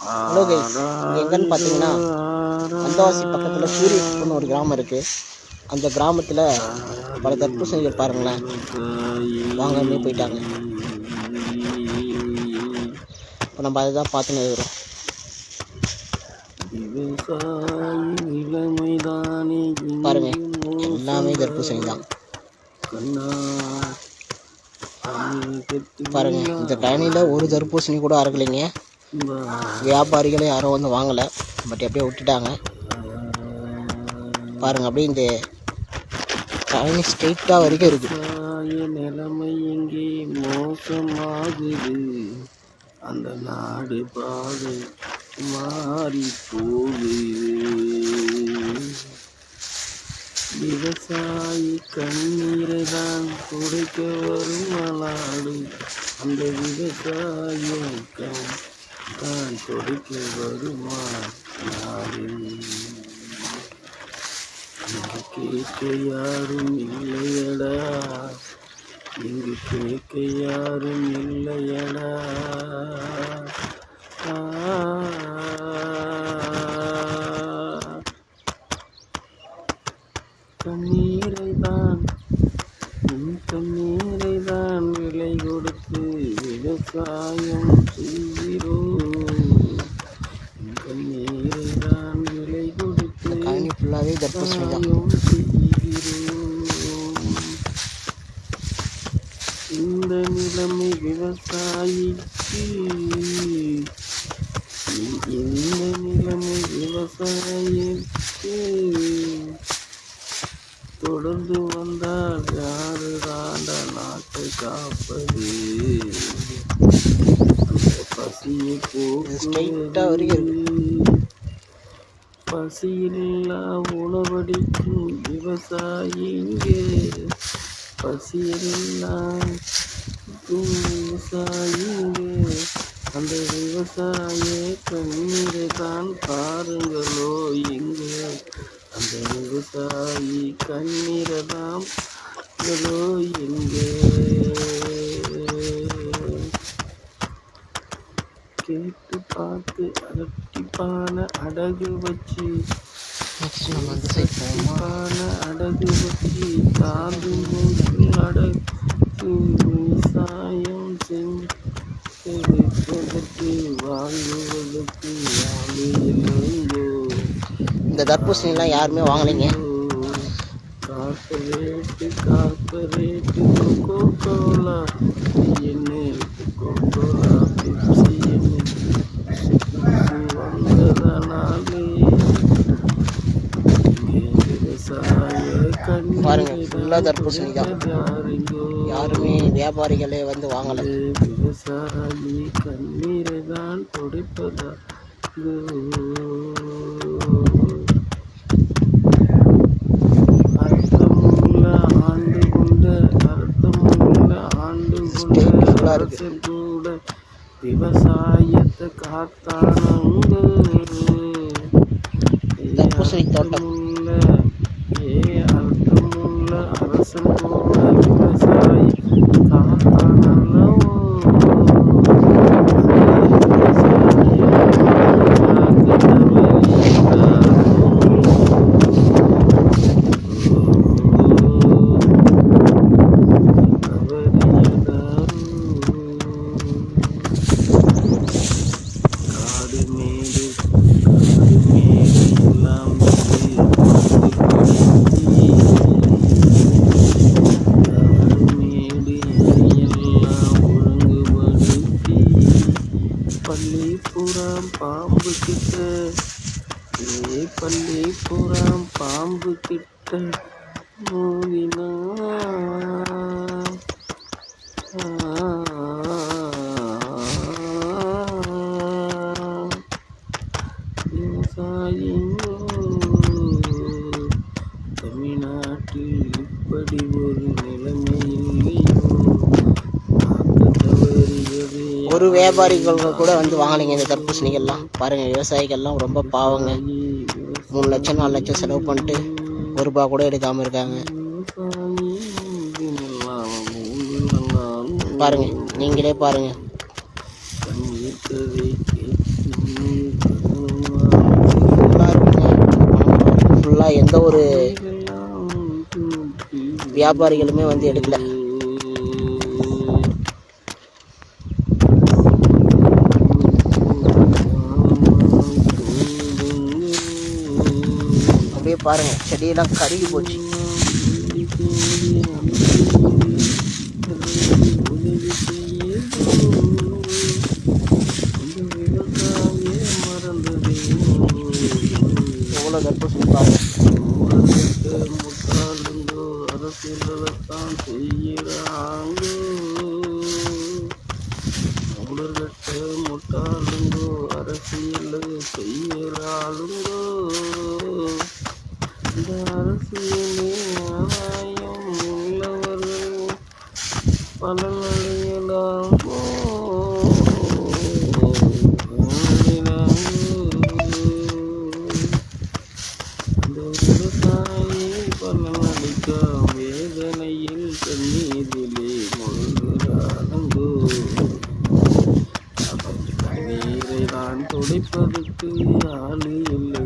Hello guys, எங்கன்னு பார்த்தீங்கன்னா வந்தவாசி பக்கத்தில் சூரியக்குப்பம்னு ஒரு கிராமம் இருக்குது. அந்த கிராமத்தில் பல தர்பூசணிகள் பாருங்களேன், வாங்காமே போயிட்டாங்க. இப்போ நம்ம அதை தான் பார்த்துன்னு இருக்கிறோம். பாருங்க, எல்லாமே தர்பூசணி தான். பாருங்க, இந்த கழனியில் ஒரு தர்பூசணி கூட அறக்கலைங்க. வியாபாரிகளே யாரும் வந்து வாங்கலை, பட் அப்படியே விட்டுட்டாங்க. பாருங்க, அப்படியே இந்த கழனி ஸ்ட்ரெயிட்டாக வரைக்கும் இருக்கு. நிலைமை எங்கே மோசமாகுது, அந்த நாடு பாதை மாறி போகுது. விவசாயி கண்ணீரை தான் துடைக்க வரும் நாடு, அந்த விவசாயம் தான் துடைக்க வருமா நாடு. இங்கு கேட்க யாரும் இல்லையடா, இங்கு கேட்க யாரும் இல்லையடா. கண்ணீரை தான் விலை கொடுத்து விவசாயம் செய்கிறோம். கண்ணீரை தான் விலை கொடுத்து விவசாயம் செய்கிறோம். இந்த நிலைமை விவசாயிக்கு, இந்த நிலைமை விவசாயிக்கு தொடர்ந்து வந்தால் யாரு தாண்டா நாட்டை காப்பது? பசியை போக்குவது, பசியில்லா உணவடிக்கும் விவசாயிங்க, பசியில்லா விவசாயிங்க. அந்த விவசாய கண்ணீரை தான் பாருங்களோ இங்கே, அந்த விவசாயி கண்ணீரை தான் எங்கே. கேட்டு பார்த்து அரட்டிப்பான அடகு வச்சு, அடகு வச்சு தாண்டும் போது அடகு விவசாயம் செஞ்செடுப்பதற்கு வாங்குவதற்கு ஆளு இல்லைங்கோ. இந்த தர்பூசணிலாம் யாருமே வாங்கலைங்க. கார்பரேட்டு கொக்கோ கோலா என்ன, கொக்கோ கோலா பெப்சி என்ன வந்ததனாலே விவசாய பாருங்க, ஃபுல்லாக தர்பூசணி தான். யாருமே வியாபாரிகளே வந்து வாங்கலை. விவசாயி கண்ணீரை தான் துடைப்பதா கூட விவசாயத்தை காத்தானங்க. தர்பூசணி தோட்டம் அர்த்தமுள்ள அரசன் கூட விவசாயி காத்தானல்லவோ. பள்ளிப்புறம் பாம்பு கிட்ட, பள்ளிப்புறம் பாம்பு கிட்ட மோதினா விவசாயிங்கோ. தமிழ்நாட்டில் இப்படி ஒரு நிலைமை இல்லையோ. ஒரு வியாபாரிகள் கூட வந்து வாங்கலைங்க இந்த தர்பூசணிகள்லாம். பாருங்கள், விவசாயிகள்லாம் ரொம்ப பாவங்க. 3 லட்சம் 4 லட்சம் செலவு பண்ணிட்டு ஒரு ரூபா கூட எடுக்காமல் இருக்காங்க. பாருங்க, நீங்களே பாருங்க. வியாபாரிகளுமே வந்து எடுக்கல. அப்படியே பாருங்க, செடியெல்லாம் கருகி போச்சு. எவ்வளோ தர்பூசணி பாருங்க. அரசியல்தான் செய்கிறாங்கோ, முட்டாளுங்கோ அரசியல் செய்கிறாளுங்கோ. இந்த அரசியலே ஆதாயம் உள்ளவர்கள் பலனடையலாமோ. அந்த விவசாயி பலனளிக்க வேதனையில் கண்ணீரிலே மூழ்கிறானுங்கோ. கண்ணீரை நான் துடைப்பதற்கு ஆளு இல்லை.